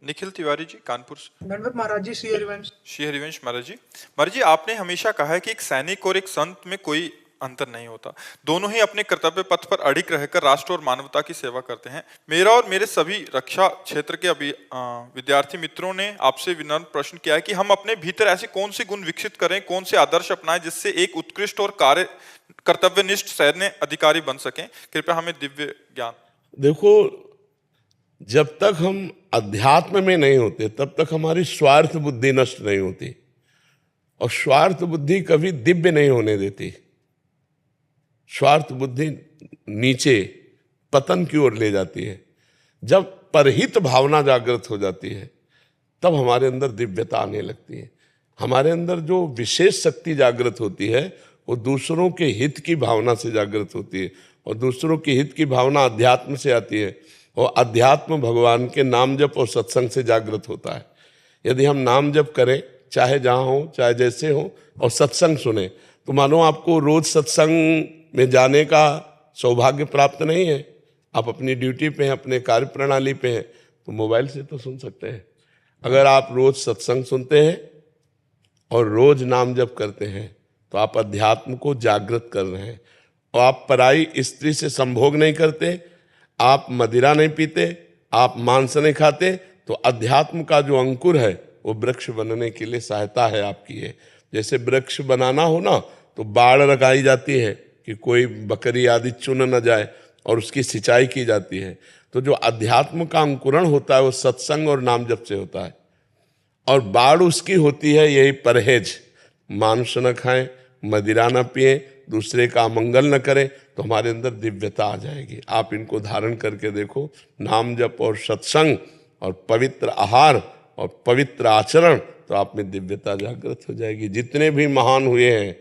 निखिल तिवारी जी, कानपुर से। धन्यवाद महाराज जी। श्री हरिवंश। श्री हरिवंश महाराज जी। महाराज जी, आपने हमेशा कहा है कि एक सैनिक और एक संत में कोई अंतर नहीं होता, दोनों ही अपने कर्तव्य पथ पर अडिग रहकर राष्ट्र और मानवता की सेवा करते हैं। मेरा और मेरे सभी रक्षा क्षेत्र के विद्यार्थी मित्रों ने आपसे विनम्र प्रश्न किया है कि हम अपने भीतर ऐसे कौन से गुण विकसित करें, कौन से आदर्श अपनाएं जिससे एक उत्कृष्ट और कर्तव्यनिष्ठ सैन्य अधिकारी बन सकें। कृपया हमें दिव्य ज्ञान। देखो, जब तक हम अध्यात्म में नहीं होते तब तक हमारी स्वार्थ बुद्धि नष्ट नहीं होती, और स्वार्थ बुद्धि कभी दिव्य नहीं होने देती। स्वार्थ बुद्धि नीचे पतन की ओर ले जाती है। जब परहित भावना जागृत हो जाती है तब हमारे अंदर दिव्यता आने लगती है। हमारे अंदर जो विशेष शक्ति जागृत होती है वो दूसरों के हित की भावना से जागृत होती है, और दूसरों के हित की भावना अध्यात्म से आती है, और अध्यात्म भगवान के नाम जप और सत्संग से जागृत होता है। यदि हम नाम जप करें, चाहे जहाँ हो चाहे जैसे हो, और सत्संग सुने, तो मानो आपको रोज सत्संग में जाने का सौभाग्य प्राप्त नहीं है। आप अपनी ड्यूटी पे हैं, अपने कार्य प्रणाली पे हैं, तो मोबाइल से तो सुन सकते हैं। अगर आप रोज सत्संग सुनते हैं और रोज नाम जप करते हैं तो आप अध्यात्म को जागृत कर रहे हैं। और आप पराई स्त्री से संभोग नहीं करते, आप मदिरा नहीं पीते, आप मांस नहीं खाते, तो अध्यात्म का जो अंकुर है वो वृक्ष बनने के लिए सहायता है आपकी है। जैसे वृक्ष बनाना हो ना, तो बाड़ लगाई जाती है कि कोई बकरी आदि चुन न जाए, और उसकी सिंचाई की जाती है। तो जो अध्यात्म का अंकुरण होता है वो सत्संग और नाम जप से होता है, और बाढ़ उसकी होती है यही परहेज। मांस न खाएं, मदिरा न पिए, दूसरे का मंगल न करें, तो हमारे अंदर दिव्यता आ जाएगी। आप इनको धारण करके देखो, नाम जप और सत्संग और पवित्र आहार और पवित्र आचरण, तो आप में दिव्यता जागृत हो जाएगी। जितने भी महान हुए हैं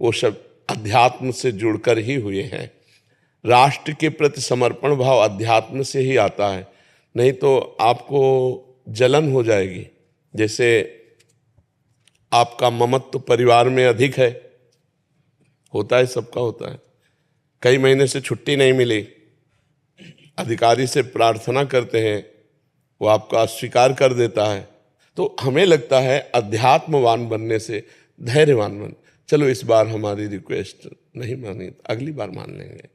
वो सब अध्यात्म से जुड़कर ही हुए हैं। राष्ट्र के प्रति समर्पण भाव अध्यात्म से ही आता है, नहीं तो आपको जलन हो जाएगी। जैसे आपका ममत्व परिवार में अधिक है, होता है, सबका होता है। कई महीने से छुट्टी नहीं मिली, अधिकारी से प्रार्थना करते हैं, वो आपका अस्वीकार कर देता है, तो हमें लगता है अध्यात्मवान बनने से धैर्यवान बन। चलो इस बार हमारी रिक्वेस्ट नहीं मानी, अगली बार मान लेंगे,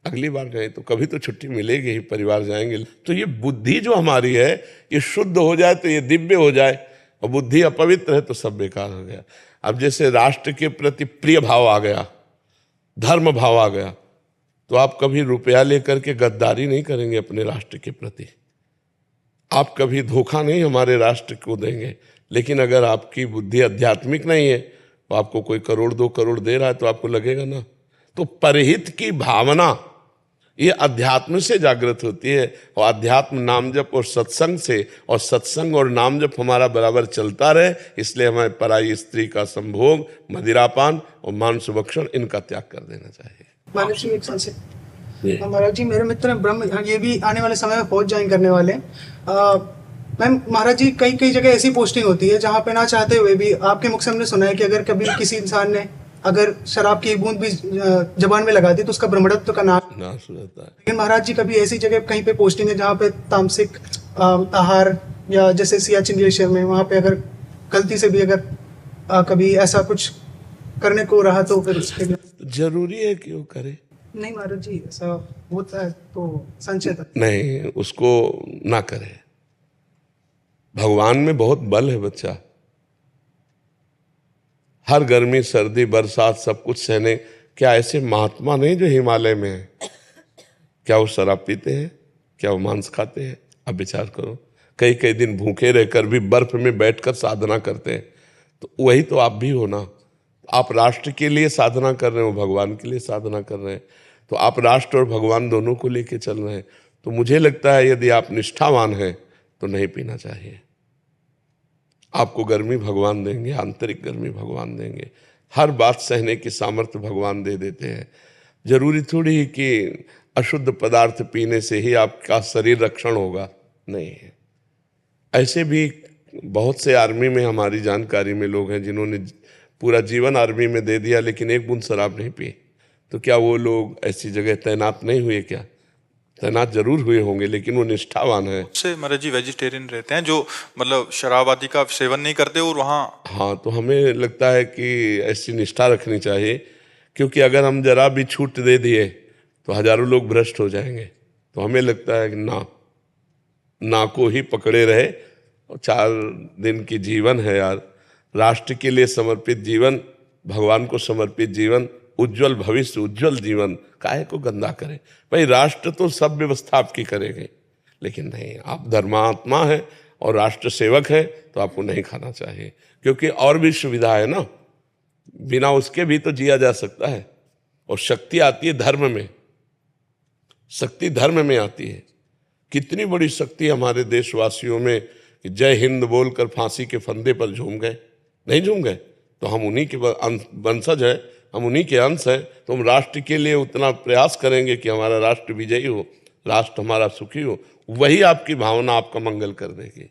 अगली बार गए तो कभी तो छुट्टी मिलेगी ही, परिवार जाएंगे। तो ये बुद्धि जो हमारी है ये शुद्ध हो जाए तो ये दिव्य हो जाए, और बुद्धि अपवित्र है तो सब बेकार हो गया। अब जैसे राष्ट्र के प्रति प्रिय भाव आ गया, धर्म भाव आ गया, तो आप कभी रुपया लेकर के गद्दारी नहीं करेंगे अपने राष्ट्र के प्रति, आप कभी धोखा नहीं हमारे राष्ट्र को देंगे। लेकिन अगर आपकी बुद्धि आध्यात्मिक नहीं है, तो आपको कोई करोड़ 2 करोड़ दे रहा है तो आपको लगेगा ना। तो परहित की भावना ये अध्यात्म से जागृत होती है, और अध्यात्म नाम जप और सत्संग से, और सत्संग और नाम जप हमारा बराबर चलता रहे। इसलिए हमें पराई स्त्री का संभोग, मदिरापान और मांस भक्षण इनका त्याग कर देना चाहिए। महाराज जी एक संशय। महाराज जी मेरे मित्र ब्रह्म, ये भी आने वाले समय में फौज ज्वाइन करने वाले हैं। मैम महाराज जी, कई कई जगह ऐसी पोस्टिंग होती है जहाँ पे ना चाहते हुए भी, आपके मुख से हमने सुना है कि अगर कभी किसी इंसान ने अगर शराब की एक बूंद भी जबान में लगा दी तो उसका ब्रह्मणत्व का नाश हो जाता है। लेकिन महाराज जी कभी ऐसी जगह कहीं पे पोस्टिंग है जहाँ पे तामसिक आहार, या जैसे सियाचिन ग्लेशियर में, वहाँ पे अगर गलती से भी अगर कभी ऐसा कुछ करने को रहा तो फिर उसके लिए जरूरी है कि वो करे? नहीं महाराज जी, ऐसा होता है तो संशय था। नहीं, उसको ना करे। भगवान में बहुत बल है बच्चा, हर गर्मी सर्दी बरसात सब कुछ सहने। क्या ऐसे महात्मा नहीं जो हिमालय में है? क्या वो शराब पीते हैं? क्या वो मांस खाते हैं? अब विचार करो, कई कई दिन भूखे रहकर भी बर्फ में बैठकर साधना करते हैं। तो वही तो आप भी हो ना। आप राष्ट्र के लिए साधना कर रहे हो, भगवान के लिए साधना कर रहे हैं, तो आप राष्ट्र और भगवान दोनों को लेके चल रहे हैं। तो मुझे लगता है यदि आप निष्ठावान हैं तो नहीं पीना चाहिए। आपको गर्मी भगवान देंगे, आंतरिक गर्मी भगवान देंगे, हर बात सहने की सामर्थ्य भगवान दे देते हैं। जरूरी थोड़ी ही कि अशुद्ध पदार्थ पीने से ही आपका शरीर रक्षण होगा, नहीं है। ऐसे भी बहुत से आर्मी में हमारी जानकारी में लोग हैं जिन्होंने पूरा जीवन आर्मी में दे दिया लेकिन एक बूंद शराब नहीं पी। तो क्या वो लोग ऐसी जगह तैनात नहीं हुए क्या? तैनात जरूर हुए होंगे, लेकिन वो निष्ठावान है। से महाराज जी वेजिटेरियन रहते हैं जो मतलब शराब आदि का सेवन नहीं करते और वहाँ हाँ, तो हमें लगता है कि ऐसी निष्ठा रखनी चाहिए, क्योंकि अगर हम जरा भी छूट दे दिए तो हजारों लोग भ्रष्ट हो जाएंगे। तो हमें लगता है कि ना को ही पकड़े रहे। और 4 दिन की जीवन है यार, राष्ट्र के लिए समर्पित जीवन, भगवान को समर्पित जीवन, उज्जवल भविष्य, उज्जवल जीवन, काहे को गंदा करें भाई। राष्ट्र तो सब व्यवस्था आपकी करेंगे, लेकिन नहीं, आप धर्मात्मा है और राष्ट्र सेवक है तो आपको नहीं खाना चाहिए, क्योंकि और भी सुविधा है ना, बिना उसके भी तो जिया जा सकता है। और शक्ति आती है धर्म में, शक्ति धर्म में आती है। कितनी बड़ी शक्ति हमारे देशवासियों में कि जय हिंद बोलकर फांसी के फंदे पर झूम गए, नहीं झूम गए? तो हम उन्हीं के वंशज हैं, हम उन्हीं के अंश हैं। तो हम राष्ट्र के लिए उतना प्रयास करेंगे कि हमारा राष्ट्र विजयी हो, राष्ट्र हमारा सुखी हो। वही आपकी भावना आपका मंगल कर देगी।